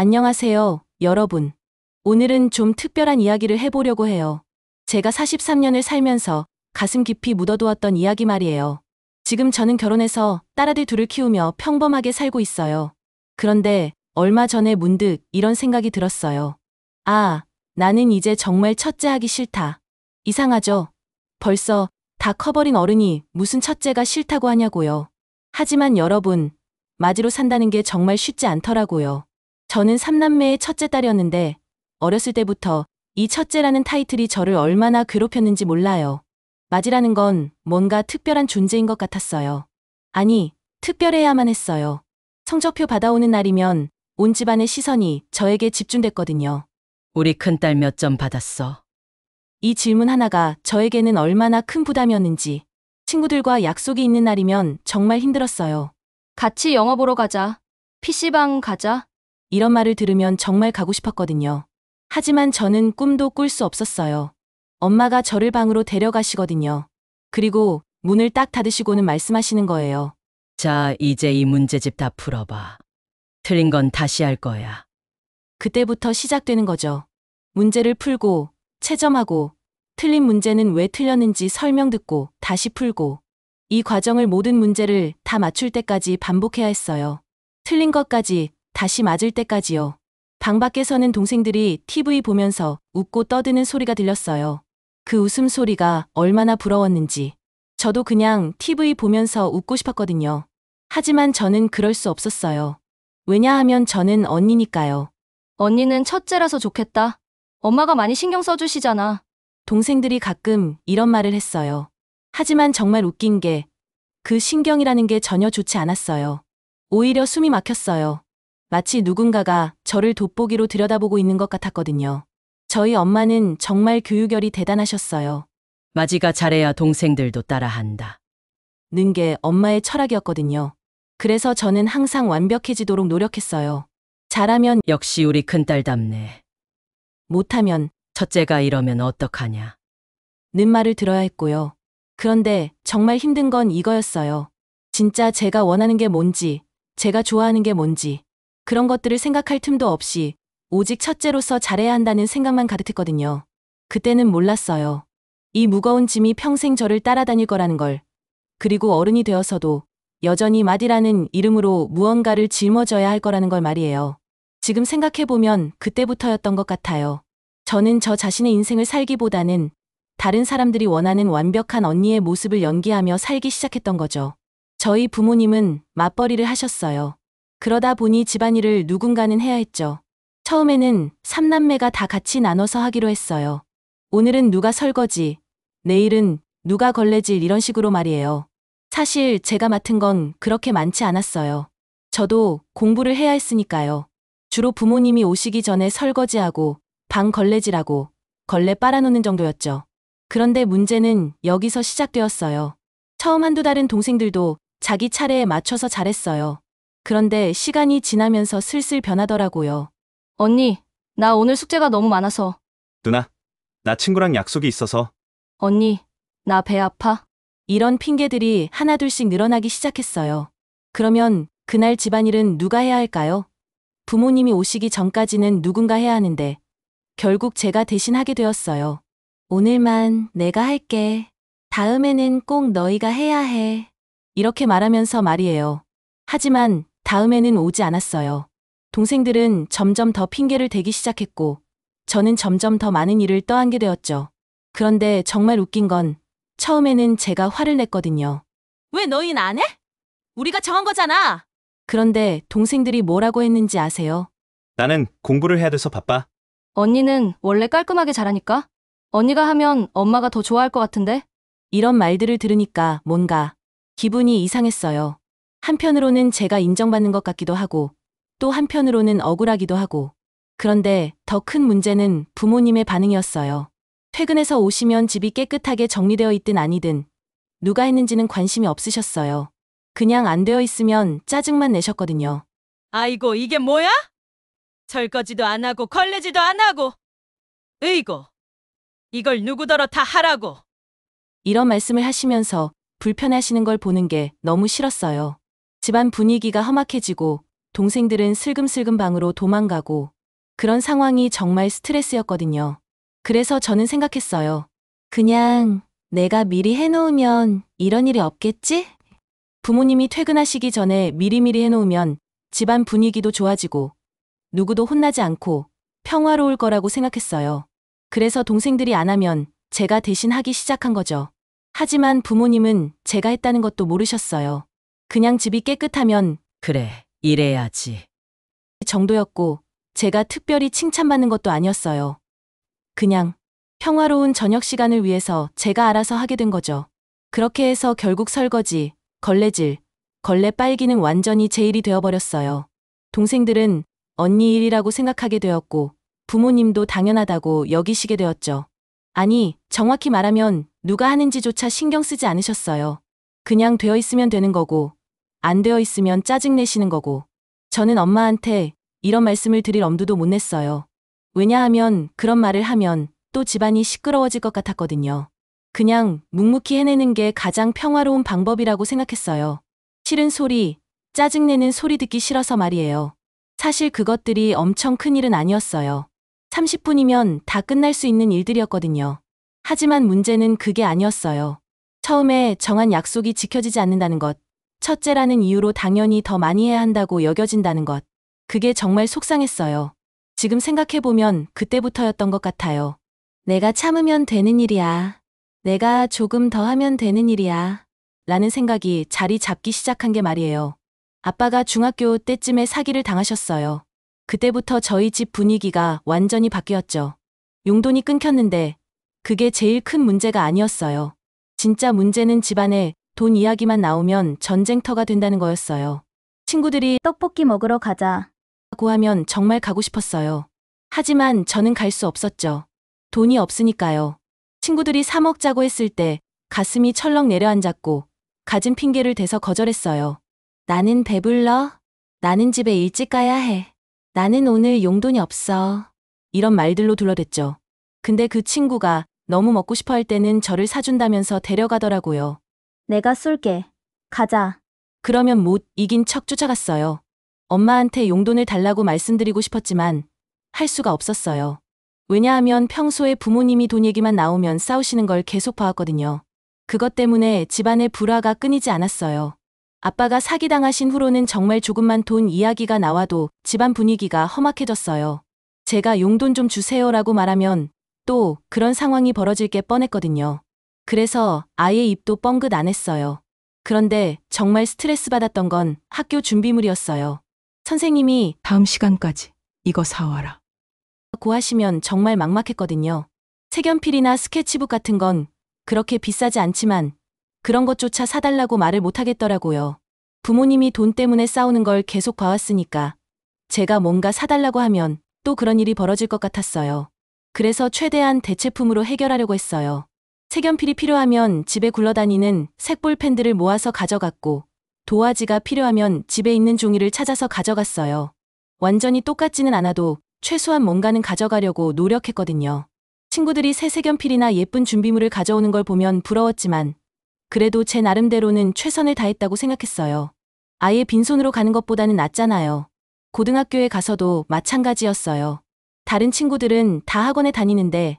안녕하세요, 여러분. 오늘은 좀 특별한 이야기를 해보려고 해요. 제가 43년을 살면서 가슴 깊이 묻어두었던 이야기 말이에요. 지금 저는 결혼해서 딸아들 둘을 키우며 평범하게 살고 있어요. 그런데 얼마 전에 문득 이런 생각이 들었어요. 아, 나는 이제 정말 첫째 하기 싫다. 이상하죠? 벌써 다 커버린 어른이 무슨 첫째가 싫다고 하냐고요. 하지만 여러분, 맞이로 산다는 게 정말 쉽지 않더라고요. 저는 삼남매의 첫째 딸이었는데 어렸을 때부터 이 첫째라는 타이틀이 저를 얼마나 괴롭혔는지 몰라요. 맞이라는 건 뭔가 특별한 존재인 것 같았어요. 아니, 특별해야만 했어요. 성적표 받아오는 날이면 온 집안의 시선이 저에게 집중됐거든요. 우리 큰딸 몇 점 받았어? 이 질문 하나가 저에게는 얼마나 큰 부담이었는지. 친구들과 약속이 있는 날이면 정말 힘들었어요. 같이 영화 보러 가자. PC방 가자. 이런 말을 들으면 정말 가고 싶었거든요. 하지만 저는 꿈도 꿀 수 없었어요. 엄마가 저를 방으로 데려가시거든요. 그리고 문을 딱 닫으시고는 말씀하시는 거예요. 자, 이제 이 문제집 다 풀어봐. 틀린 건 다시 할 거야. 그때부터 시작되는 거죠. 문제를 풀고, 채점하고, 틀린 문제는 왜 틀렸는지 설명 듣고, 다시 풀고. 이 과정을 모든 문제를 다 맞출 때까지 반복해야 했어요. 틀린 것까지, 다시 맞을 때까지요. 방 밖에서는 동생들이 TV 보면서 웃고 떠드는 소리가 들렸어요. 그 웃음소리가 얼마나 부러웠는지. 저도 그냥 TV 보면서 웃고 싶었거든요. 하지만 저는 그럴 수 없었어요. 왜냐하면 저는 언니니까요. 언니는 첫째라서 좋겠다. 엄마가 많이 신경 써주시잖아. 동생들이 가끔 이런 말을 했어요. 하지만 정말 웃긴 게 그 신경이라는 게 전혀 좋지 않았어요. 오히려 숨이 막혔어요. 마치 누군가가 저를 돋보기로 들여다보고 있는 것 같았거든요. 저희 엄마는 정말 교육열이 대단하셨어요. 맞이가 잘해야 동생들도 따라한다. 는 게 엄마의 철학이었거든요. 그래서 저는 항상 완벽해지도록 노력했어요. 잘하면 역시 우리 큰딸답네. 못하면 첫째가 이러면 어떡하냐. 는 말을 들어야 했고요. 그런데 정말 힘든 건 이거였어요. 진짜 제가 원하는 게 뭔지, 제가 좋아하는 게 뭔지, 그런 것들을 생각할 틈도 없이 오직 첫째로서 잘해야 한다는 생각만 가득했거든요. 그때는 몰랐어요. 이 무거운 짐이 평생 저를 따라다닐 거라는 걸. 그리고 어른이 되어서도 여전히 마디라는 이름으로 무언가를 짊어져야 할 거라는 걸 말이에요. 지금 생각해보면 그때부터였던 것 같아요. 저는 저 자신의 인생을 살기보다는 다른 사람들이 원하는 완벽한 언니의 모습을 연기하며 살기 시작했던 거죠. 저희 부모님은 맞벌이를 하셨어요. 그러다 보니 집안일을 누군가는 해야 했죠. 처음에는 삼남매가 다 같이 나눠서 하기로 했어요. 오늘은 누가 설거지, 내일은 누가 걸레질 이런 식으로 말이에요. 사실 제가 맡은 건 그렇게 많지 않았어요. 저도 공부를 해야 했으니까요. 주로 부모님이 오시기 전에 설거지하고 방 걸레질하고 걸레 빨아놓는 정도였죠. 그런데 문제는 여기서 시작되었어요. 처음 한두 달은 동생들도 자기 차례에 맞춰서 잘했어요. 그런데 시간이 지나면서 슬슬 변하더라고요. 언니, 나 오늘 숙제가 너무 많아서. 누나, 나 친구랑 약속이 있어서. 언니, 나 배 아파. 이런 핑계들이 하나둘씩 늘어나기 시작했어요. 그러면 그날 집안일은 누가 해야 할까요? 부모님이 오시기 전까지는 누군가 해야 하는데 결국 제가 대신 하게 되었어요. 오늘만 내가 할게. 다음에는 꼭 너희가 해야 해. 이렇게 말하면서 말이에요. 하지만 다음에는 오지 않았어요. 동생들은 점점 더 핑계를 대기 시작했고 저는 점점 더 많은 일을 떠안게 되었죠. 그런데 정말 웃긴 건 처음에는 제가 화를 냈거든요. 왜 너희는 안 해? 우리가 정한 거잖아. 그런데 동생들이 뭐라고 했는지 아세요? 나는 공부를 해야 돼서 바빠. 언니는 원래 깔끔하게 잘하니까. 언니가 하면 엄마가 더 좋아할 것 같은데? 이런 말들을 들으니까 뭔가 기분이 이상했어요. 한편으로는 제가 인정받는 것 같기도 하고 또 한편으로는 억울하기도 하고. 그런데 더 큰 문제는 부모님의 반응이었어요. 퇴근해서 오시면 집이 깨끗하게 정리되어 있든 아니든 누가 했는지는 관심이 없으셨어요. 그냥 안 되어 있으면 짜증만 내셨거든요. 아이고, 이게 뭐야? 설거지도 안 하고 걸레질도 안 하고. 으이고, 이걸 누구더러 다 하라고. 이런 말씀을 하시면서 불편해하시는 걸 보는 게 너무 싫었어요. 집안 분위기가 험악해지고 동생들은 슬금슬금 방으로 도망가고 그런 상황이 정말 스트레스였거든요. 그래서 저는 생각했어요. 그냥 내가 미리 해놓으면 이런 일이 없겠지? 부모님이 퇴근하시기 전에 미리미리 해놓으면 집안 분위기도 좋아지고 누구도 혼나지 않고 평화로울 거라고 생각했어요. 그래서 동생들이 안 하면 제가 대신 하기 시작한 거죠. 하지만 부모님은 제가 했다는 것도 모르셨어요. 그냥 집이 깨끗하면 그래, 이래야지. 정도였고 제가 특별히 칭찬받는 것도 아니었어요. 그냥 평화로운 저녁 시간을 위해서 제가 알아서 하게 된 거죠. 그렇게 해서 결국 설거지, 걸레질, 걸레 빨기는 완전히 제 일이 되어버렸어요. 동생들은 언니 일이라고 생각하게 되었고 부모님도 당연하다고 여기시게 되었죠. 아니, 정확히 말하면 누가 하는지조차 신경 쓰지 않으셨어요. 그냥 되어 있으면 되는 거고 안 되어 있으면 짜증내시는 거고. 저는 엄마한테 이런 말씀을 드릴 엄두도 못 냈어요. 왜냐하면 그런 말을 하면 또 집안이 시끄러워질 것 같았거든요. 그냥 묵묵히 해내는 게 가장 평화로운 방법이라고 생각했어요. 싫은 소리, 짜증내는 소리 듣기 싫어서 말이에요. 사실 그것들이 엄청 큰 일은 아니었어요. 30분이면 다 끝날 수 있는 일들이었거든요. 하지만 문제는 그게 아니었어요. 처음에 정한 약속이 지켜지지 않는다는 것, 첫째라는 이유로 당연히 더 많이 해야 한다고 여겨진다는 것, 그게 정말 속상했어요. 지금 생각해보면 그때부터였던 것 같아요. 내가 참으면 되는 일이야. 내가 조금 더 하면 되는 일이야. 라는 생각이 자리 잡기 시작한 게 말이에요. 아빠가 중학교 때쯤에 사기를 당하셨어요. 그때부터 저희 집 분위기가 완전히 바뀌었죠. 용돈이 끊겼는데 그게 제일 큰 문제가 아니었어요. 진짜 문제는 집안에 돈 이야기만 나오면 전쟁터가 된다는 거였어요. 친구들이 떡볶이 먹으러 가자. 고 하면 정말 가고 싶었어요. 하지만 저는 갈 수 없었죠. 돈이 없으니까요. 친구들이 사 먹자고 했을 때 가슴이 철렁 내려앉았고 가진 핑계를 대서 거절했어요. 나는 배불러. 나는 집에 일찍 가야 해. 나는 오늘 용돈이 없어. 이런 말들로 둘러댔죠. 근데 그 친구가 너무 먹고 싶어 할 때는 저를 사준다면서 데려가더라고요. 내가 쏠게. 가자. 그러면 못 이긴 척 쫓아갔어요. 엄마한테 용돈을 달라고 말씀드리고 싶었지만 할 수가 없었어요. 왜냐하면 평소에 부모님이 돈 얘기만 나오면 싸우시는 걸 계속 봐왔거든요. 그것 때문에 집안의 불화가 끊이지 않았어요. 아빠가 사기당하신 후로는 정말 조금만 돈 이야기가 나와도 집안 분위기가 험악해졌어요. 제가 용돈 좀 주세요라고 말하면 또 그런 상황이 벌어질 게 뻔했거든요. 그래서 아예 입도 뻥긋 안 했어요. 그런데 정말 스트레스 받았던 건 학교 준비물이었어요. 선생님이 다음 시간까지 이거 사와라. 고 하시면 정말 막막했거든요. 색연필이나 스케치북 같은 건 그렇게 비싸지 않지만 그런 것조차 사달라고 말을 못하겠더라고요. 부모님이 돈 때문에 싸우는 걸 계속 봐왔으니까 제가 뭔가 사달라고 하면 또 그런 일이 벌어질 것 같았어요. 그래서 최대한 대체품으로 해결하려고 했어요. 색연필이 필요하면 집에 굴러다니는 색볼펜들을 모아서 가져갔고 도화지가 필요하면 집에 있는 종이를 찾아서 가져갔어요. 완전히 똑같지는 않아도 최소한 뭔가는 가져가려고 노력했거든요. 친구들이 새 색연필이나 예쁜 준비물을 가져오는 걸 보면 부러웠지만 그래도 제 나름대로는 최선을 다했다고 생각했어요. 아예 빈손으로 가는 것보다는 낫잖아요. 고등학교에 가서도 마찬가지였어요. 다른 친구들은 다 학원에 다니는데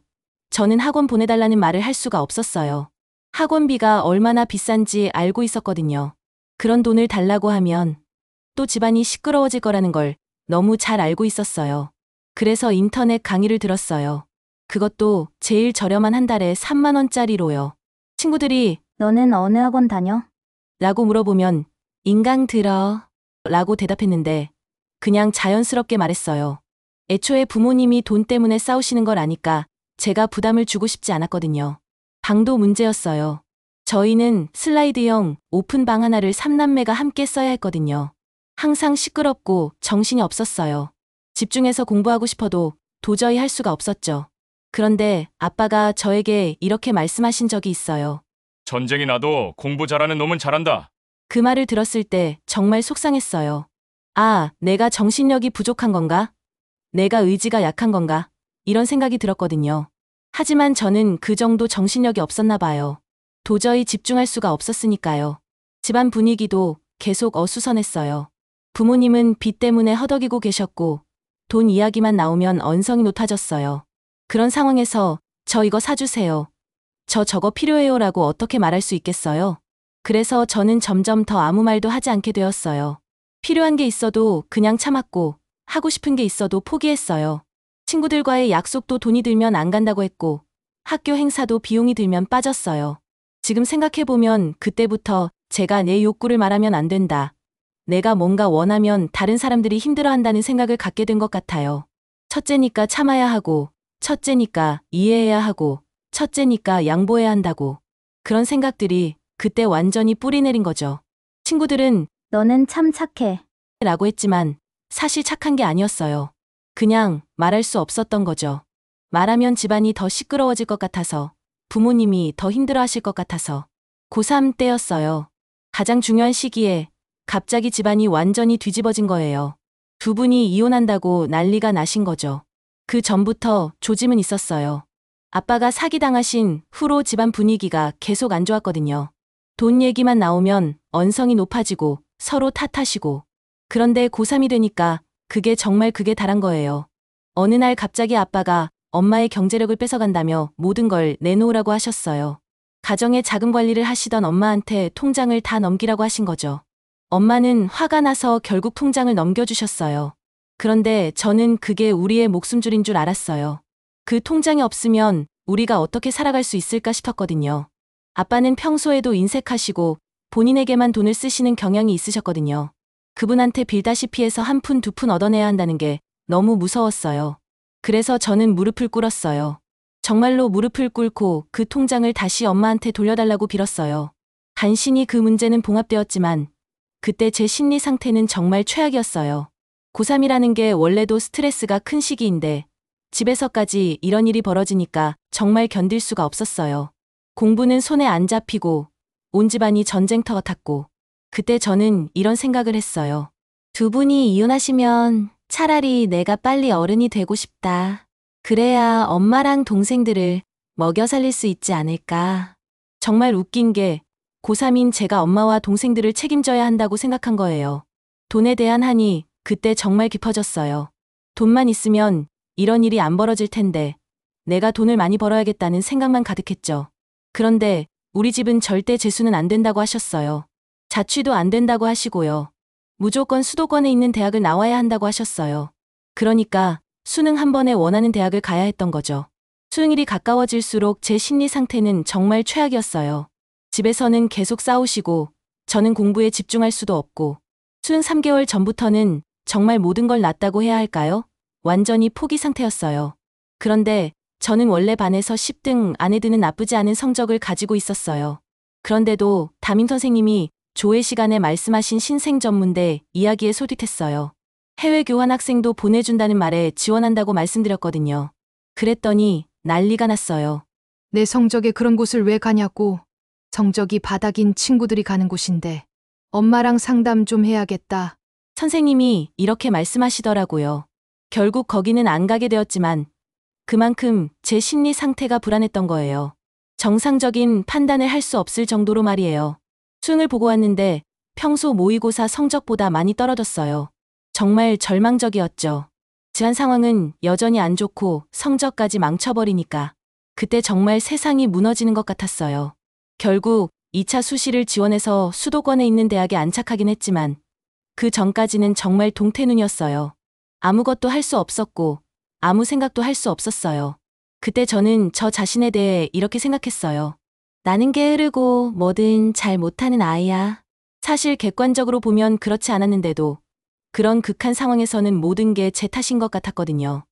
저는 학원 보내달라는 말을 할 수가 없었어요. 학원비가 얼마나 비싼지 알고 있었거든요. 그런 돈을 달라고 하면 또 집안이 시끄러워질 거라는 걸 너무 잘 알고 있었어요. 그래서 인터넷 강의를 들었어요. 그것도 제일 저렴한 한 달에 3만 원짜리로요. 친구들이 너는 어느 학원 다녀? 라고 물어보면 인강 들어 라고 대답했는데 그냥 자연스럽게 말했어요. 애초에 부모님이 돈 때문에 싸우시는 걸 아니까 제가 부담을 주고 싶지 않았거든요. 방도 문제였어요. 저희는 슬라이드형 오픈 방 하나를 3남매가 함께 써야 했거든요. 항상 시끄럽고 정신이 없었어요. 집중해서 공부하고 싶어도 도저히 할 수가 없었죠. 그런데 아빠가 저에게 이렇게 말씀하신 적이 있어요. 전쟁이 나도 공부 잘하는 놈은 잘한다. 그 말을 들었을 때 정말 속상했어요. 아, 내가 정신력이 부족한 건가? 내가 의지가 약한 건가? 이런 생각이 들었거든요. 하지만 저는 그 정도 정신력이 없었나 봐요. 도저히 집중할 수가 없었으니까요. 집안 분위기도 계속 어수선했어요. 부모님은 빚 때문에 허덕이고 계셨고 돈 이야기만 나오면 언성이 높아졌어요. 그런 상황에서 저 이거 사주세요. 저 저거 필요해요라고 어떻게 말할 수 있겠어요? 그래서 저는 점점 더 아무 말도 하지 않게 되었어요. 필요한 게 있어도 그냥 참았고 하고 싶은 게 있어도 포기했어요. 친구들과의 약속도 돈이 들면 안 간다고 했고 학교 행사도 비용이 들면 빠졌어요. 지금 생각해보면 그때부터 제가 내 욕구를 말하면 안 된다. 내가 뭔가 원하면 다른 사람들이 힘들어한다는 생각을 갖게 된 것 같아요. 첫째니까 참아야 하고, 첫째니까 이해해야 하고, 첫째니까 양보해야 한다고. 그런 생각들이 그때 완전히 뿌리 내린 거죠. 친구들은 너는 참 착해. 라고 했지만 사실 착한 게 아니었어요. 그냥 말할 수 없었던 거죠. 말하면 집안이 더 시끄러워질 것 같아서, 부모님이 더 힘들어하실 것 같아서. 고3 때였어요. 가장 중요한 시기에 갑자기 집안이 완전히 뒤집어진 거예요. 두 분이 이혼한다고 난리가 나신 거죠. 그 전부터 조짐은 있었어요. 아빠가 사기당하신 후로 집안 분위기가 계속 안 좋았거든요. 돈 얘기만 나오면 언성이 높아지고 서로 탓하시고. 그런데 고3이 되니까 그게 달한 거예요. 어느 날 갑자기 아빠가 엄마의 경제력을 뺏어간다며 모든 걸 내놓으라고 하셨어요. 가정의 자금 관리를 하시던 엄마한테 통장을 다 넘기라고 하신 거죠. 엄마는 화가 나서 결국 통장을 넘겨주셨어요. 그런데 저는 그게 우리의 목숨줄인 줄 알았어요. 그 통장이 없으면 우리가 어떻게 살아갈 수 있을까 싶었거든요. 아빠는 평소에도 인색하시고 본인에게만 돈을 쓰시는 경향이 있으셨거든요. 그분한테 빌다시피 해서 한 푼 두 푼 얻어내야 한다는 게 너무 무서웠어요. 그래서 저는 무릎을 꿇었어요. 정말로 무릎을 꿇고 그 통장을 다시 엄마한테 돌려달라고 빌었어요. 간신히 그 문제는 봉합되었지만 그때 제 심리 상태는 정말 최악이었어요. 고3이라는 게 원래도 스트레스가 큰 시기인데 집에서까지 이런 일이 벌어지니까 정말 견딜 수가 없었어요. 공부는 손에 안 잡히고 온 집안이 전쟁터 같았고 그때 저는 이런 생각을 했어요. 두 분이 이혼하시면 차라리 내가 빨리 어른이 되고 싶다. 그래야 엄마랑 동생들을 먹여 살릴 수 있지 않을까. 정말 웃긴 게 고3인 제가 엄마와 동생들을 책임져야 한다고 생각한 거예요. 돈에 대한 한이 그때 정말 깊어졌어요. 돈만 있으면 이런 일이 안 벌어질 텐데 내가 돈을 많이 벌어야겠다는 생각만 가득했죠. 그런데 우리 집은 절대 재수는 안 된다고 하셨어요. 자취도 안 된다고 하시고요. 무조건 수도권에 있는 대학을 나와야 한다고 하셨어요. 그러니까 수능 한 번에 원하는 대학을 가야 했던 거죠. 수능일이 가까워질수록 제 심리 상태는 정말 최악이었어요. 집에서는 계속 싸우시고 저는 공부에 집중할 수도 없고 수능 3개월 전부터는 정말 모든 걸 놨다고 해야 할까요? 완전히 포기 상태였어요. 그런데 저는 원래 반에서 10등 안에 드는 나쁘지 않은 성적을 가지고 있었어요. 그런데도 담임 선생님이 조회 시간에 말씀하신 신생 전문대 이야기에 솔깃했어요. 해외 교환 학생도 보내준다는 말에 지원한다고 말씀드렸거든요. 그랬더니 난리가 났어요. 내 성적에 그런 곳을 왜 가냐고. 성적이 바닥인 친구들이 가는 곳인데 엄마랑 상담 좀 해야겠다. 선생님이 이렇게 말씀하시더라고요. 결국 거기는 안 가게 되었지만 그만큼 제 심리 상태가 불안했던 거예요. 정상적인 판단을 할 수 없을 정도로 말이에요. 수능을 보고 왔는데 평소 모의고사 성적보다 많이 떨어졌어요. 정말 절망적이었죠. 지한 상황은 여전히 안 좋고 성적까지 망쳐버리니까 그때 정말 세상이 무너지는 것 같았어요. 결국 2차 수시를 지원해서 수도권에 있는 대학에 안착하긴 했지만 그 전까지는 정말 동태눈이었어요. 아무것도 할 수 없었고 아무 생각도 할 수 없었어요. 그때 저는 저 자신에 대해 이렇게 생각했어요. 나는 게으르고 뭐든 잘 못하는 아이야. 사실 객관적으로 보면 그렇지 않았는데도 그런 극한 상황에서는 모든 게 제 탓인 것 같았거든요.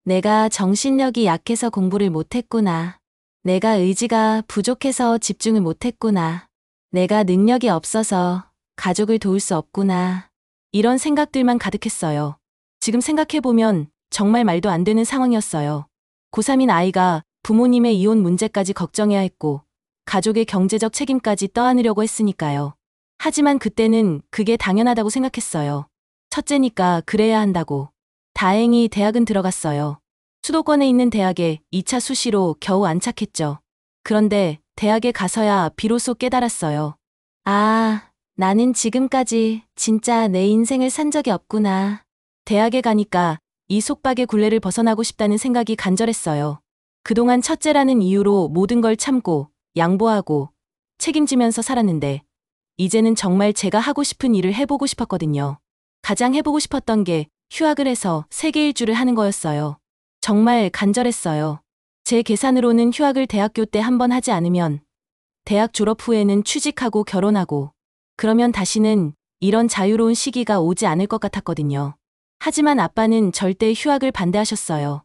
내가 정신력이 약해서 공부를 못했구나. 내가 의지가 부족해서 집중을 못했구나. 내가 능력이 없어서 가족을 도울 수 없구나. 이런 생각들만 가득했어요. 지금 생각해보면 정말 말도 안 되는 상황이었어요. 고3인 아이가 부모님의 이혼 문제까지 걱정해야 했고 가족의 경제적 책임까지 떠안으려고 했으니까요. 하지만 그때는 그게 당연하다고 생각했어요. 첫째니까 그래야 한다고. 다행히 대학은 들어갔어요. 수도권에 있는 대학에 2차 수시로 겨우 안착했죠. 그런데 대학에 가서야 비로소 깨달았어요. 아, 나는 지금까지 진짜 내 인생을 산 적이 없구나. 대학에 가니까 이 속박의 굴레를 벗어나고 싶다는 생각이 간절했어요. 그동안 첫째라는 이유로 모든 걸 참고 양보하고 책임지면서 살았는데 이제는 정말 제가 하고 싶은 일을 해보고 싶었거든요. 가장 해보고 싶었던 게 휴학을 해서 세계 일주를 하는 거였어요. 정말 간절했어요. 제 계산으로는 휴학을 대학교 때 한 번 하지 않으면 대학 졸업 후에는 취직하고 결혼하고 그러면 다시는 이런 자유로운 시기가 오지 않을 것 같았거든요. 하지만 아빠는 절대 휴학을 반대하셨어요.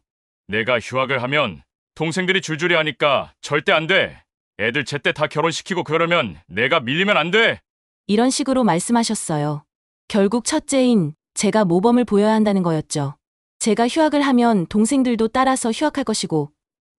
내가 휴학을 하면 동생들이 줄줄이 하니까 절대 안 돼. 애들 제때 다 결혼시키고 그러면 내가 밀리면 안 돼. 이런 식으로 말씀하셨어요. 결국 첫째인 제가 모범을 보여야 한다는 거였죠. 제가 휴학을 하면 동생들도 따라서 휴학할 것이고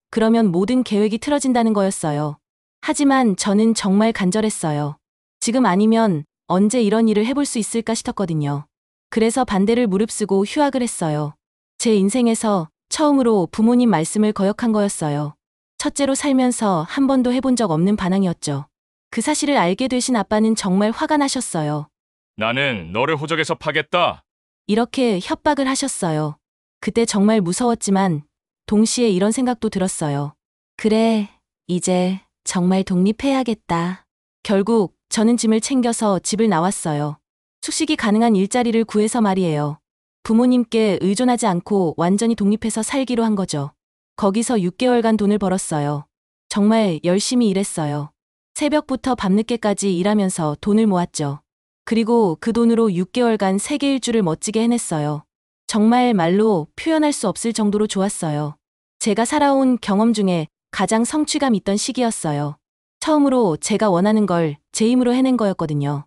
그러면 모든 계획이 틀어진다는 거였어요. 하지만 저는 정말 간절했어요. 지금 아니면 언제 이런 일을 해볼 수 있을까 싶었거든요. 그래서 반대를 무릅쓰고 휴학을 했어요. 제 인생에서 처음으로 부모님 말씀을 거역한 거였어요. 첫째로 살면서 한 번도 해본 적 없는 반항이었죠. 그 사실을 알게 되신 아빠는 정말 화가 나셨어요. 나는 너를 호적에서 파겠다. 이렇게 협박을 하셨어요. 그때 정말 무서웠지만 동시에 이런 생각도 들었어요. 그래, 이제 정말 독립해야겠다. 결국 저는 짐을 챙겨서 집을 나왔어요. 숙식이 가능한 일자리를 구해서 말이에요. 부모님께 의존하지 않고 완전히 독립해서 살기로 한 거죠. 거기서 6개월간 돈을 벌었어요. 정말 열심히 일했어요. 새벽부터 밤늦게까지 일하면서 돈을 모았죠. 그리고 그 돈으로 6개월간 세계 일주를 멋지게 해냈어요. 정말 말로 표현할 수 없을 정도로 좋았어요. 제가 살아온 경험 중에 가장 성취감 있던 시기였어요. 처음으로 제가 원하는 걸 제 힘으로 해낸 거였거든요.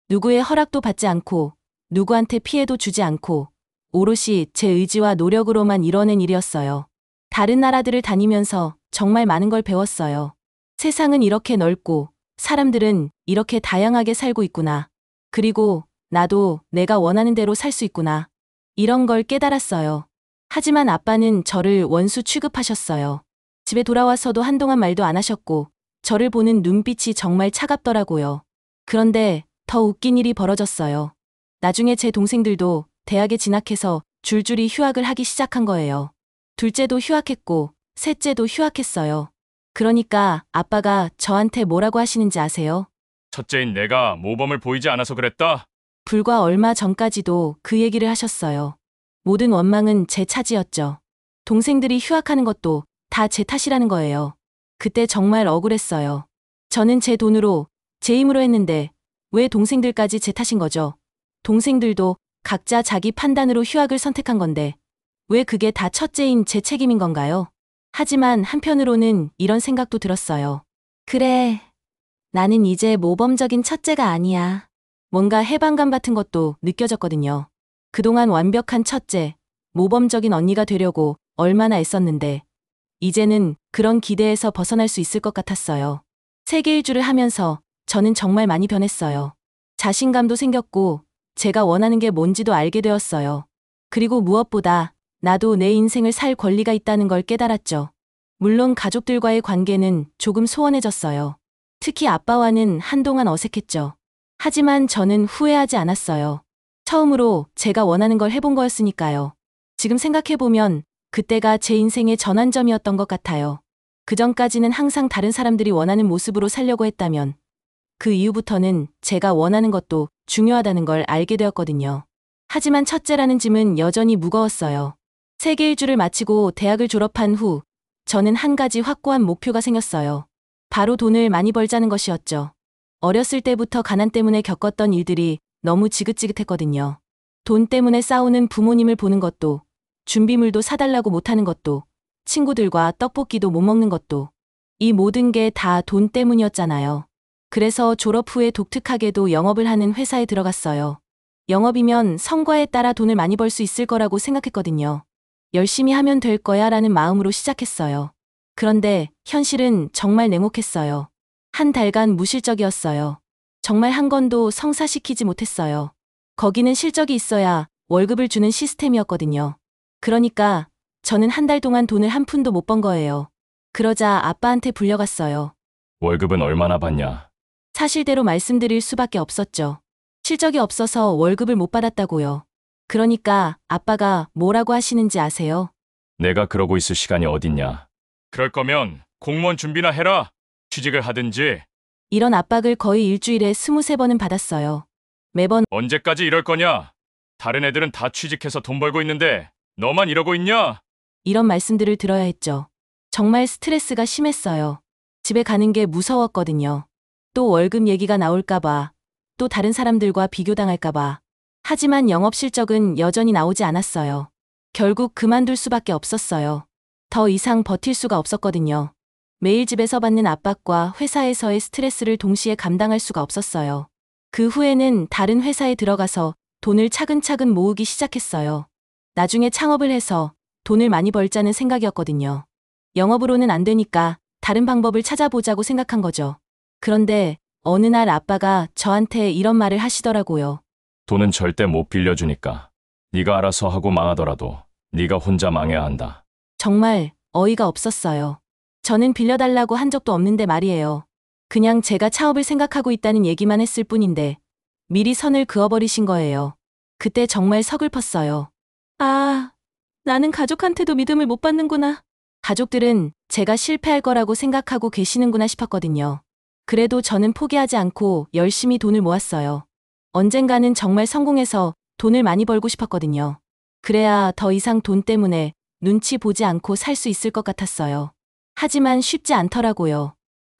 누구의 허락도 받지 않고 누구한테 피해도 주지 않고 오롯이 제 의지와 노력으로만 이뤄낸 일이었어요. 다른 나라들을 다니면서 정말 많은 걸 배웠어요. 세상은 이렇게 넓고 사람들은 이렇게 다양하게 살고 있구나. 그리고 나도 내가 원하는 대로 살 수 있구나. 이런 걸 깨달았어요. 하지만 아빠는 저를 원수 취급하셨어요. 집에 돌아와서도 한동안 말도 안 하셨고 저를 보는 눈빛이 정말 차갑더라고요. 그런데 더 웃긴 일이 벌어졌어요. 나중에 제 동생들도 대학에 진학해서 줄줄이 휴학을 하기 시작한 거예요. 둘째도 휴학했고 셋째도 휴학했어요. 그러니까 아빠가 저한테 뭐라고 하시는지 아세요? 첫째인 내가 모범을 보이지 않아서 그랬다. 불과 얼마 전까지도 그 얘기를 하셨어요. 모든 원망은 제 차지였죠. 동생들이 휴학하는 것도 다 제 탓이라는 거예요. 그때 정말 억울했어요. 저는 제 돈으로, 제 힘으로 했는데 왜 동생들까지 제 탓인 거죠? 동생들도 각자 자기 판단으로 휴학을 선택한 건데 왜 그게 다 첫째인 제 책임인 건가요? 하지만 한편으로는 이런 생각도 들었어요. 그래, 나는 이제 모범적인 첫째가 아니야. 뭔가 해방감 같은 것도 느껴졌거든요. 그동안 완벽한 첫째, 모범적인 언니가 되려고 얼마나 애썼는데 이제는 그런 기대에서 벗어날 수 있을 것 같았어요. 세계 일주를 하면서 저는 정말 많이 변했어요. 자신감도 생겼고 제가 원하는 게 뭔지도 알게 되었어요. 그리고 무엇보다 나도 내 인생을 살 권리가 있다는 걸 깨달았죠. 물론 가족들과의 관계는 조금 소원해졌어요. 특히 아빠와는 한동안 어색했죠. 하지만 저는 후회하지 않았어요. 처음으로 제가 원하는 걸 해본 거였으니까요. 지금 생각해보면 그때가 제 인생의 전환점이었던 것 같아요. 그전까지는 항상 다른 사람들이 원하는 모습으로 살려고 했다면 그 이후부터는 제가 원하는 것도 중요하다는 걸 알게 되었거든요. 하지만 첫째라는 짐은 여전히 무거웠어요. 세계 일주를 마치고 대학을 졸업한 후 저는 한 가지 확고한 목표가 생겼어요. 바로 돈을 많이 벌자는 것이었죠. 어렸을 때부터 가난 때문에 겪었던 일들이 너무 지긋지긋했거든요. 돈 때문에 싸우는 부모님을 보는 것도, 준비물도 사달라고 못하는 것도, 친구들과 떡볶이도 못 먹는 것도, 이 모든 게 다 돈 때문이었잖아요. 그래서 졸업 후에 독특하게도 영업을 하는 회사에 들어갔어요. 영업이면 성과에 따라 돈을 많이 벌 수 있을 거라고 생각했거든요. 열심히 하면 될 거야 라는 마음으로 시작했어요. 그런데 현실은 정말 냉혹했어요. 한 달간 무실적이었어요. 정말 한 건도 성사시키지 못했어요. 거기는 실적이 있어야 월급을 주는 시스템이었거든요. 그러니까 저는 한 달 동안 돈을 한 푼도 못 번 거예요. 그러자 아빠한테 불려갔어요. 월급은 얼마나 받냐? 사실대로 말씀드릴 수밖에 없었죠. 실적이 없어서 월급을 못 받았다고요. 그러니까 아빠가 뭐라고 하시는지 아세요? 내가 그러고 있을 시간이 어딨냐. 그럴 거면 공무원 준비나 해라. 취직을 하든지. 이런 압박을 거의 일주일에 23번은 받았어요. 매번 언제까지 이럴 거냐? 다른 애들은 다 취직해서 돈 벌고 있는데 너만 이러고 있냐? 이런 말씀들을 들어야 했죠. 정말 스트레스가 심했어요. 집에 가는 게 무서웠거든요. 또 월급 얘기가 나올까봐, 또 다른 사람들과 비교당할까봐. 하지만 영업 실적은 여전히 나오지 않았어요. 결국 그만둘 수밖에 없었어요. 더 이상 버틸 수가 없었거든요. 매일 집에서 받는 압박과 회사에서의 스트레스를 동시에 감당할 수가 없었어요. 그 후에는 다른 회사에 들어가서 돈을 차근차근 모으기 시작했어요. 나중에 창업을 해서 돈을 많이 벌자는 생각이었거든요. 영업으로는 안 되니까 다른 방법을 찾아보자고 생각한 거죠. 그런데 어느 날 아빠가 저한테 이런 말을 하시더라고요. 돈은 절대 못 빌려주니까. 네가 알아서 하고 망하더라도 네가 혼자 망해야 한다. 정말 어이가 없었어요. 저는 빌려달라고 한 적도 없는데 말이에요. 그냥 제가 창업을 생각하고 있다는 얘기만 했을 뿐인데 미리 선을 그어버리신 거예요. 그때 정말 서글펐어요. 아, 나는 가족한테도 믿음을 못 받는구나. 가족들은 제가 실패할 거라고 생각하고 계시는구나 싶었거든요. 그래도 저는 포기하지 않고 열심히 돈을 모았어요. 언젠가는 정말 성공해서 돈을 많이 벌고 싶었거든요. 그래야 더 이상 돈 때문에 눈치 보지 않고 살 수 있을 것 같았어요. 하지만 쉽지 않더라고요.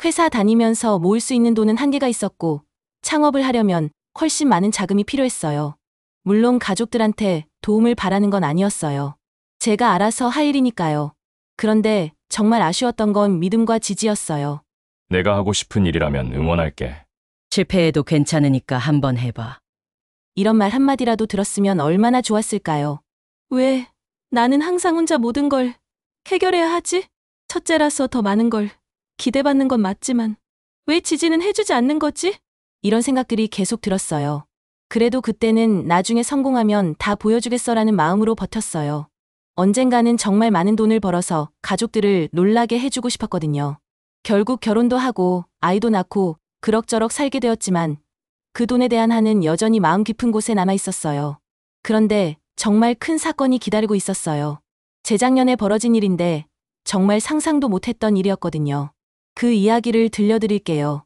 회사 다니면서 모을 수 있는 돈은 한계가 있었고 창업을 하려면 훨씬 많은 자금이 필요했어요. 물론 가족들한테 도움을 바라는 건 아니었어요. 제가 알아서 할 일이니까요. 그런데 정말 아쉬웠던 건 믿음과 지지였어요. 내가 하고 싶은 일이라면 응원할게. 실패해도 괜찮으니까 한번 해봐. 이런 말 한마디라도 들었으면 얼마나 좋았을까요? 왜 나는 항상 혼자 모든 걸 해결해야 하지? 첫째라서 더 많은 걸 기대받는 건 맞지만 왜 지지는 해주지 않는 거지? 이런 생각들이 계속 들었어요. 그래도 그때는 나중에 성공하면 다 보여주겠어라는 마음으로 버텼어요. 언젠가는 정말 많은 돈을 벌어서 가족들을 놀라게 해주고 싶었거든요. 결국 결혼도 하고 아이도 낳고 그럭저럭 살게 되었지만 그 돈에 대한 한은 여전히 마음 깊은 곳에 남아 있었어요. 그런데 정말 큰 사건이 기다리고 있었어요. 재작년에 벌어진 일인데 정말 상상도 못했던 일이었거든요. 그 이야기를 들려드릴게요.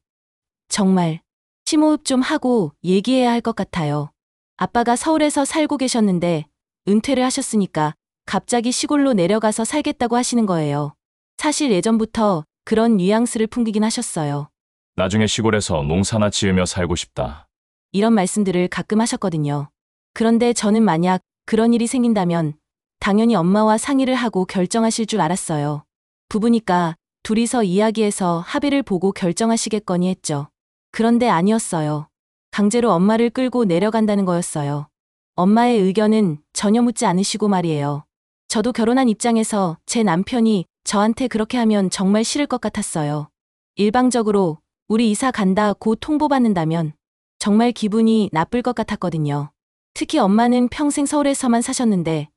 정말 심호흡 좀 하고 얘기해야 할 것 같아요. 아빠가 서울에서 살고 계셨는데 은퇴를 하셨으니까 갑자기 시골로 내려가서 살겠다고 하시는 거예요. 사실 예전부터 그런 뉘앙스를 풍기긴 하셨어요. 나중에 시골에서 농사나 지으며 살고 싶다. 이런 말씀들을 가끔 하셨거든요. 그런데 저는 만약 그런 일이 생긴다면 당연히 엄마와 상의를 하고 결정하실 줄 알았어요. 부부니까 둘이서 이야기해서 합의를 보고 결정하시겠거니 했죠. 그런데 아니었어요. 강제로 엄마를 끌고 내려간다는 거였어요. 엄마의 의견은 전혀 묻지 않으시고 말이에요. 저도 결혼한 입장에서 제 남편이 저한테 그렇게 하면 정말 싫을 것 같았어요. 일방적으로 우리 이사 간다 고 통보받는다면 정말 기분이 나쁠 것 같았거든요. 특히 엄마는 평생 서울에서만 사셨는데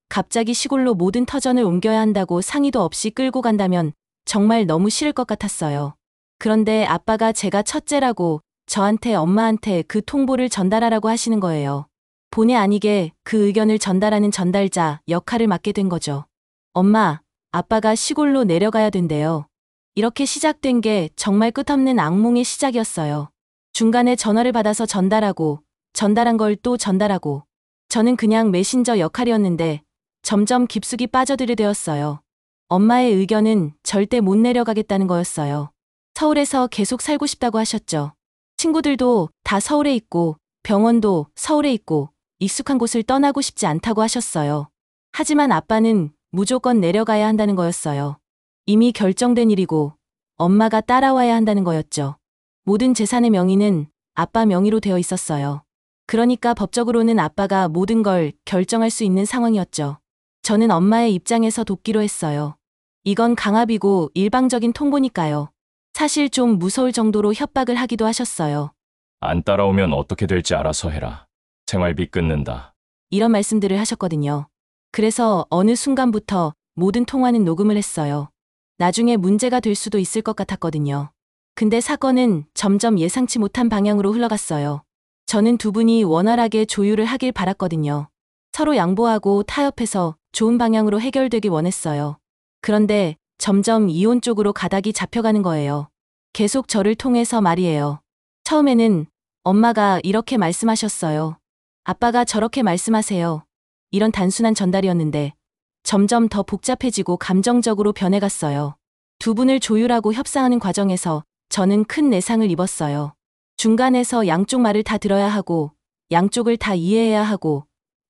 갑자기 시골로 모든 터전을 옮겨야 한다고 상의도 없이 끌고 간다면 정말 너무 싫을 것 같았어요. 그런데 아빠가 제가 첫째라고 저한테 엄마한테 그 통보를 전달하라고 하시는 거예요. 본의 아니게 그 의견을 전달하는 전달자 역할을 맡게 된 거죠. 엄마, 아빠가 시골로 내려가야 된대요. 이렇게 시작된 게 정말 끝없는 악몽의 시작이었어요. 중간에 전화를 받아서 전달하고 전달한 걸 또 전달하고 저는 그냥 메신저 역할이었는데 점점 깊숙이 빠져들게 되었어요. 엄마의 의견은 절대 못 내려가겠다는 거였어요. 서울에서 계속 살고 싶다고 하셨죠. 친구들도 다 서울에 있고 병원도 서울에 있고 익숙한 곳을 떠나고 싶지 않다고 하셨어요. 하지만 아빠는 무조건 내려가야 한다는 거였어요. 이미 결정된 일이고 엄마가 따라와야 한다는 거였죠. 모든 재산의 명의는 아빠 명의로 되어 있었어요. 그러니까 법적으로는 아빠가 모든 걸 결정할 수 있는 상황이었죠. 저는 엄마의 입장에서 돕기로 했어요. 이건 강압이고 일방적인 통보니까요. 사실 좀 무서울 정도로 협박을 하기도 하셨어요. 안 따라오면 어떻게 될지 알아서 해라. 생활비 끊는다. 이런 말씀들을 하셨거든요. 그래서 어느 순간부터 모든 통화는 녹음을 했어요. 나중에 문제가 될 수도 있을 것 같았거든요. 근데 사건은 점점 예상치 못한 방향으로 흘러갔어요. 저는 두 분이 원활하게 조율을 하길 바랐거든요. 서로 양보하고 타협해서 좋은 방향으로 해결되길 원했어요. 그런데 점점 이혼 쪽으로 가닥이 잡혀가는 거예요. 계속 저를 통해서 말이에요. 처음에는 엄마가 이렇게 말씀하셨어요. 아빠가 저렇게 말씀하세요. 이런 단순한 전달이었는데 점점 더 복잡해지고 감정적으로 변해갔어요. 두 분을 조율하고 협상하는 과정에서 저는 큰 내상을 입었어요. 중간에서 양쪽 말을 다 들어야 하고 양쪽을 다 이해해야 하고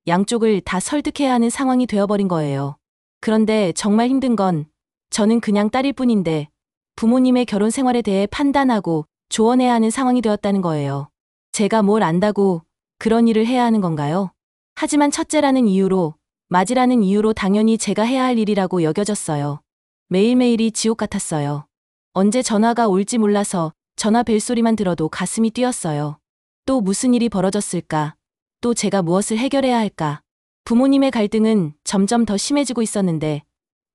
양쪽을 다 설득해야 하는 상황이 되어버린 거예요. 그런데 정말 힘든 건 저는 그냥 딸일 뿐인데 부모님의 결혼 생활에 대해 판단하고 조언해야 하는 상황이 되었다는 거예요. 제가 뭘 안다고 그런 일을 해야 하는 건가요? 하지만 첫째라는 이유로, 맞이라는 이유로 당연히 제가 해야 할 일이라고 여겨졌어요. 매일매일이 지옥 같았어요. 언제 전화가 올지 몰라서 전화 벨소리만 들어도 가슴이 뛰었어요. 또 무슨 일이 벌어졌을까? 또 제가 무엇을 해결해야 할까? 부모님의 갈등은 점점 더 심해지고 있었는데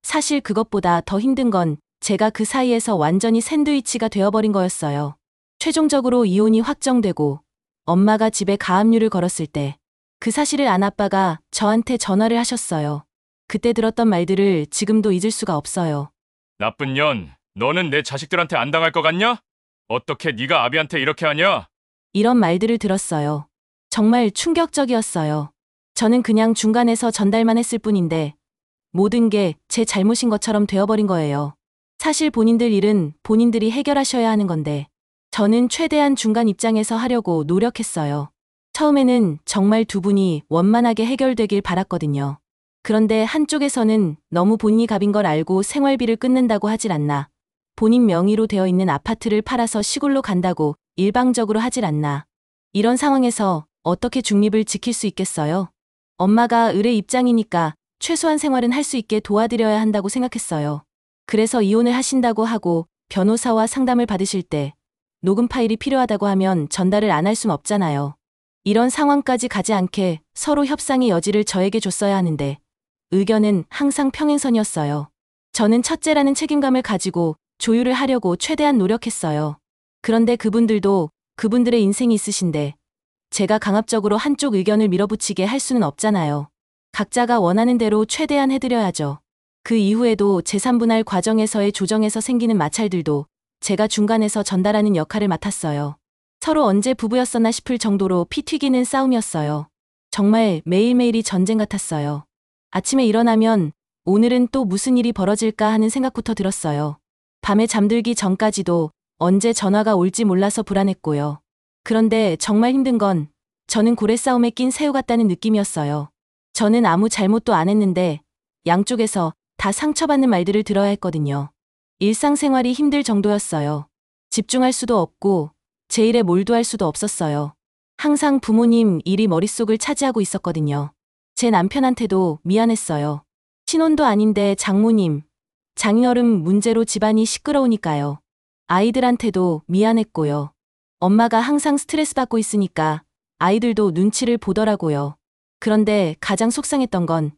사실 그것보다 더 힘든 건 제가 그 사이에서 완전히 샌드위치가 되어버린 거였어요. 최종적으로 이혼이 확정되고 엄마가 집에 가압류를 걸었을 때 그 사실을 안 아빠가 저한테 전화를 하셨어요. 그때 들었던 말들을 지금도 잊을 수가 없어요. 나쁜 년, 너는 내 자식들한테 안 당할 것 같냐? 어떻게 네가 아비한테 이렇게 하냐? 이런 말들을 들었어요. 정말 충격적이었어요. 저는 그냥 중간에서 전달만 했을 뿐인데 모든 게 제 잘못인 것처럼 되어버린 거예요. 사실 본인들 일은 본인들이 해결하셔야 하는 건데 저는 최대한 중간 입장에서 하려고 노력했어요. 처음에는 정말 두 분이 원만하게 해결되길 바랐거든요. 그런데 한쪽에서는 너무 본인이 갑인 걸 알고 생활비를 끊는다고 하질 않나. 본인 명의로 되어 있는 아파트를 팔아서 시골로 간다고 일방적으로 하질 않나. 이런 상황에서 어떻게 중립을 지킬 수 있겠어요? 엄마가 을의 입장이니까 최소한 생활은 할 수 있게 도와드려야 한다고 생각했어요. 그래서 이혼을 하신다고 하고 변호사와 상담을 받으실 때 녹음 파일이 필요하다고 하면 전달을 안 할 순 없잖아요. 이런 상황까지 가지 않게 서로 협상의 여지를 저에게 줬어야 하는데 의견은 항상 평행선이었어요. 저는 첫째라는 책임감을 가지고 조율을 하려고 최대한 노력했어요. 그런데 그분들도 그분들의 인생이 있으신데 제가 강압적으로 한쪽 의견을 밀어붙이게 할 수는 없잖아요. 각자가 원하는 대로 최대한 해드려야죠. 그 이후에도 재산분할 과정에서의 조정에서 생기는 마찰들도 제가 중간에서 전달하는 역할을 맡았어요. 서로 언제 부부였었나 싶을 정도로 피 튀기는 싸움이었어요. 정말 매일매일이 전쟁 같았어요. 아침에 일어나면 오늘은 또 무슨 일이 벌어질까 하는 생각부터 들었어요. 밤에 잠들기 전까지도 언제 전화가 올지 몰라서 불안했고요. 그런데 정말 힘든 건 저는 고래싸움에 낀 새우 같다는 느낌이었어요. 저는 아무 잘못도 안 했는데 양쪽에서 다 상처받는 말들을 들어야 했거든요. 일상생활이 힘들 정도였어요. 집중할 수도 없고 제 일에 몰두할 수도 없었어요. 항상 부모님 일이 머릿속을 차지하고 있었거든요. 제 남편한테도 미안했어요. 신혼도 아닌데 장모님, 장인어른 문제로 집안이 시끄러우니까요. 아이들한테도 미안했고요. 엄마가 항상 스트레스 받고 있으니까 아이들도 눈치를 보더라고요. 그런데 가장 속상했던 건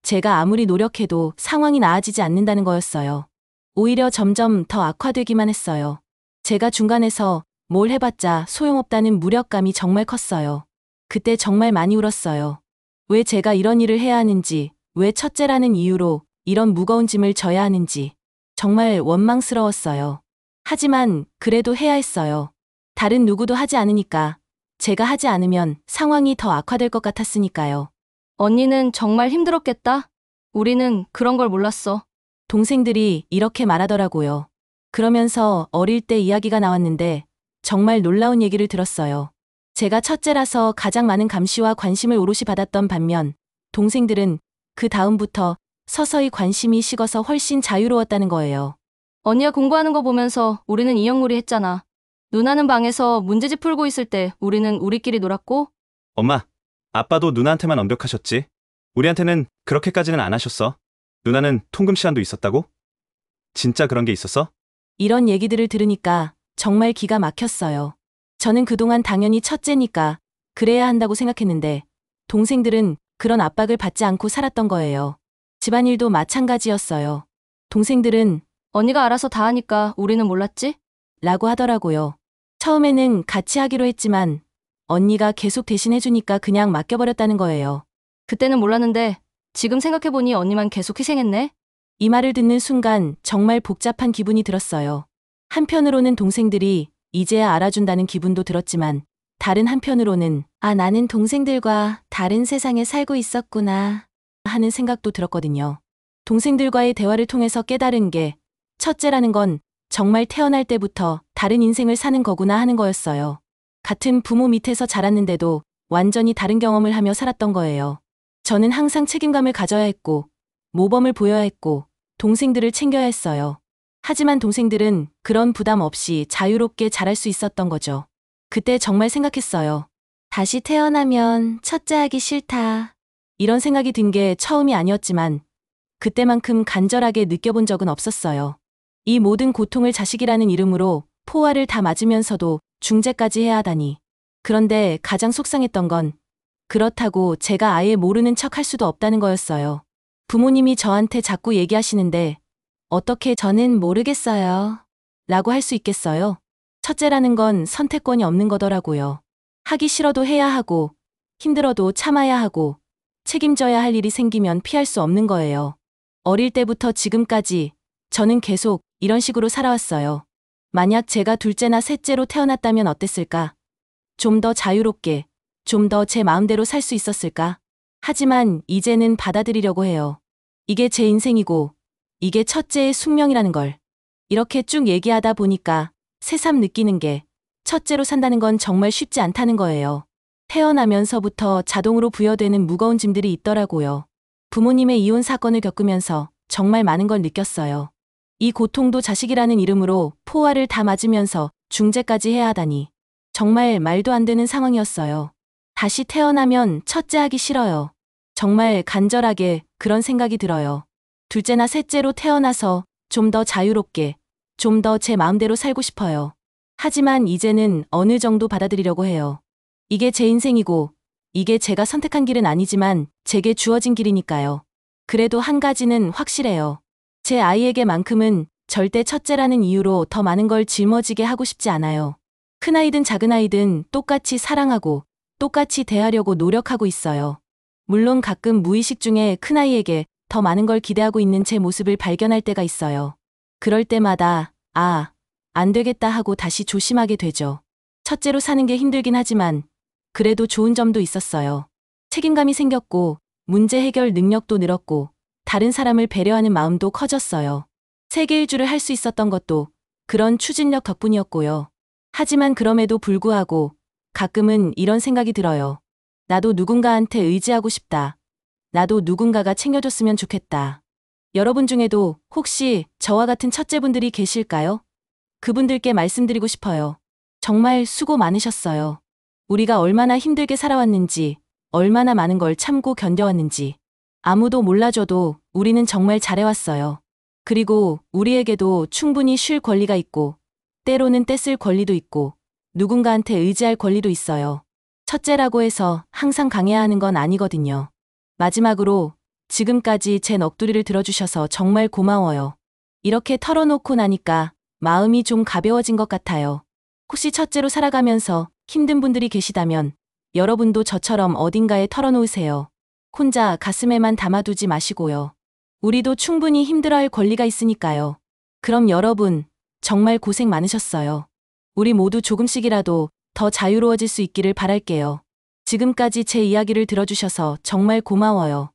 제가 아무리 노력해도 상황이 나아지지 않는다는 거였어요. 오히려 점점 더 악화되기만 했어요. 제가 중간에서 뭘 해봤자 소용없다는 무력감이 정말 컸어요. 그때 정말 많이 울었어요. 왜 제가 이런 일을 해야 하는지, 왜 첫째라는 이유로 이런 무거운 짐을 져야 하는지 정말 원망스러웠어요. 하지만 그래도 해야 했어요. 다른 누구도 하지 않으니까 제가 하지 않으면 상황이 더 악화될 것 같았으니까요. 언니는 정말 힘들었겠다. 우리는 그런 걸 몰랐어. 동생들이 이렇게 말하더라고요. 그러면서 어릴 때 이야기가 나왔는데 정말 놀라운 얘기를 들었어요. 제가 첫째라서 가장 많은 감시와 관심을 오롯이 받았던 반면 동생들은 그 다음부터 서서히 관심이 식어서 훨씬 자유로웠다는 거예요. 언니가 공부하는 거 보면서 우리는 인형놀이 했잖아. 누나는 방에서 문제집 풀고 있을 때 우리는 우리끼리 놀았고. 엄마, 아빠도 누나한테만 완벽하셨지. 우리한테는 그렇게까지는 안 하셨어. 누나는 통금 시간도 있었다고? 진짜 그런 게 있었어? 이런 얘기들을 들으니까 정말 기가 막혔어요. 저는 그동안 당연히 첫째니까 그래야 한다고 생각했는데 동생들은 그런 압박을 받지 않고 살았던 거예요. 집안일도 마찬가지였어요. 동생들은 언니가 알아서 다 하니까 우리는 몰랐지? 라고 하더라고요. 처음에는 같이 하기로 했지만 언니가 계속 대신해주니까 그냥 맡겨버렸다는 거예요. 그때는 몰랐는데 지금 생각해보니 언니만 계속 희생했네? 이 말을 듣는 순간 정말 복잡한 기분이 들었어요. 한편으로는 동생들이 이제야 알아준다는 기분도 들었지만 다른 한편으로는 나는 동생들과 다른 세상에 살고 있었구나 하는 생각도 들었거든요. 동생들과의 대화를 통해서 깨달은 게 첫째라는 건 정말 태어날 때부터 다른 인생을 사는 거구나 하는 거였어요. 같은 부모 밑에서 자랐는데도 완전히 다른 경험을 하며 살았던 거예요. 저는 항상 책임감을 가져야 했고 모범을 보여야 했고 동생들을 챙겨야 했어요. 하지만 동생들은 그런 부담 없이 자유롭게 자랄 수 있었던 거죠. 그때 정말 생각했어요. 다시 태어나면 첫째 하기 싫다. 이런 생각이 든 게 처음이 아니었지만 그때만큼 간절하게 느껴본 적은 없었어요. 이 모든 고통을 자식이라는 이름으로 포화를 다 맞으면서도 중재까지 해야 하다니. 그런데 가장 속상했던 건 그렇다고 제가 아예 모르는 척 할 수도 없다는 거였어요. 부모님이 저한테 자꾸 얘기하시는데 어떻게 저는 모르겠어요. 라고 할 수 있겠어요? 첫째라는 건 선택권이 없는 거더라고요. 하기 싫어도 해야 하고 힘들어도 참아야 하고 책임져야 할 일이 생기면 피할 수 없는 거예요. 어릴 때부터 지금까지 저는 계속 이런 식으로 살아왔어요. 만약 제가 둘째나 셋째로 태어났다면 어땠을까? 좀 더 자유롭게, 좀 더 제 마음대로 살 수 있었을까? 하지만 이제는 받아들이려고 해요. 이게 제 인생이고, 이게 첫째의 숙명이라는 걸. 이렇게 쭉 얘기하다 보니까 새삼 느끼는 게 첫째로 산다는 건 정말 쉽지 않다는 거예요. 태어나면서부터 자동으로 부여되는 무거운 짐들이 있더라고요. 부모님의 이혼 사건을 겪으면서 정말 많은 걸 느꼈어요. 이 고통도 자식이라는 이름으로 포화를 다 맞으면서 중재까지 해야 하다니. 정말 말도 안 되는 상황이었어요. 다시 태어나면 첫째 하기 싫어요. 정말 간절하게 그런 생각이 들어요. 둘째나 셋째로 태어나서 좀 더 자유롭게, 좀 더 제 마음대로 살고 싶어요. 하지만 이제는 어느 정도 받아들이려고 해요. 이게 제 인생이고, 이게 제가 선택한 길은 아니지만 제게 주어진 길이니까요. 그래도 한 가지는 확실해요. 제 아이에게만큼은 절대 첫째라는 이유로 더 많은 걸 짊어지게 하고 싶지 않아요. 큰아이든 작은아이든 똑같이 사랑하고 똑같이 대하려고 노력하고 있어요. 물론 가끔 무의식 중에 큰아이에게 더 많은 걸 기대하고 있는 제 모습을 발견할 때가 있어요. 그럴 때마다 안 되겠다 하고 다시 조심하게 되죠. 첫째로 사는 게 힘들긴 하지만 그래도 좋은 점도 있었어요. 책임감이 생겼고 문제 해결 능력도 늘었고 다른 사람을 배려하는 마음도 커졌어요. 세계 일주를 할 수 있었던 것도 그런 추진력 덕분이었고요. 하지만 그럼에도 불구하고 가끔은 이런 생각이 들어요. 나도 누군가한테 의지하고 싶다. 나도 누군가가 챙겨줬으면 좋겠다. 여러분 중에도 혹시 저와 같은 첫째분들이 계실까요? 그분들께 말씀드리고 싶어요. 정말 수고 많으셨어요. 우리가 얼마나 힘들게 살아왔는지, 얼마나 많은 걸 참고 견뎌왔는지. 아무도 몰라줘도 우리는 정말 잘해왔어요. 그리고 우리에게도 충분히 쉴 권리가 있고, 때로는 떼쓸 권리도 있고, 누군가한테 의지할 권리도 있어요. 첫째라고 해서 항상 강해야 하는 건 아니거든요. 마지막으로 지금까지 제 넋두리를 들어주셔서 정말 고마워요. 이렇게 털어놓고 나니까 마음이 좀 가벼워진 것 같아요. 혹시 첫째로 살아가면서 힘든 분들이 계시다면 여러분도 저처럼 어딘가에 털어놓으세요. 혼자 가슴에만 담아두지 마시고요. 우리도 충분히 힘들어할 권리가 있으니까요. 그럼 여러분, 정말 고생 많으셨어요. 우리 모두 조금씩이라도 더 자유로워질 수 있기를 바랄게요. 지금까지 제 이야기를 들어주셔서 정말 고마워요.